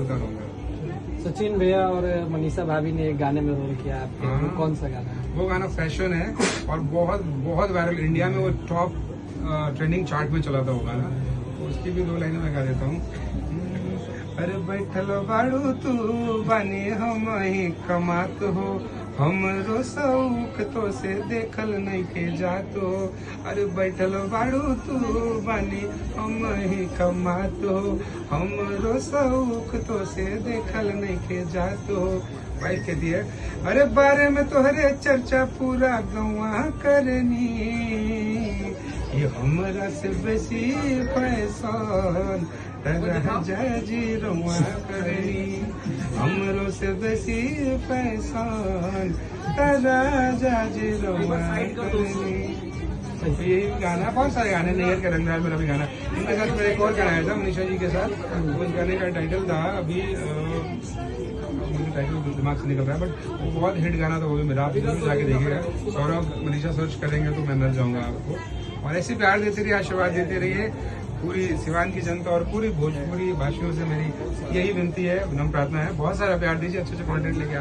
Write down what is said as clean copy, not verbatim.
सुनता रहूंगा। सचिन भैया और मनीषा भाभी ने एक गाने में रोल किया आपके, वो कौन सा गाना है? वो गाना फैशन है और बहुत बहुत वायरल, इंडिया में वो टॉप ट्रेंडिंग चार्ट में चला था वो गाना। उसकी भी 2 लाइनें मैं गा देता हूँ। अरे बैठल बाड़ू तू बने हम ही कमात हो, हमरो शौक तो से देखल नहीं के जातो। अरे बैठल बाड़ू तू बने हम ही कमात हो, हमरो शौक तो से देखल नहीं के जातो। भाई के दिए अरे बारे में तोहरे चर्चा पूरा गवा करनी, ये हमरा से बेसी फैशन जी रुआ करनी, हमरो से बेसी फैशन जी रुआ करनी। यही गाना, बहुत सारे गाने, नैयर के रंगदार मेरा भी गाना, इनके साथ मैंने एक और गाया था मनीषा जी के साथ। उस गाने का टाइटल था, अभी मुझे टाइटल दिमाग से निकल रहा है, बट वो बहुत हिट गाना था, वो भी मेरा, आप जरूर जाके देखिएगा। सौरभ मनीषा सर्च करेंगे तो मैं मिल जाऊंगा आपको। और ऐसे प्यार देते रहिए, आशीर्वाद देते रहिए। पूरी सिवान की जनता और पूरी भोजपुरी भाषियों से मेरी यही विनती है, विनम्र प्रार्थना है, बहुत सारा प्यार दीजिए, अच्छे अच्छे कंटेंट लेके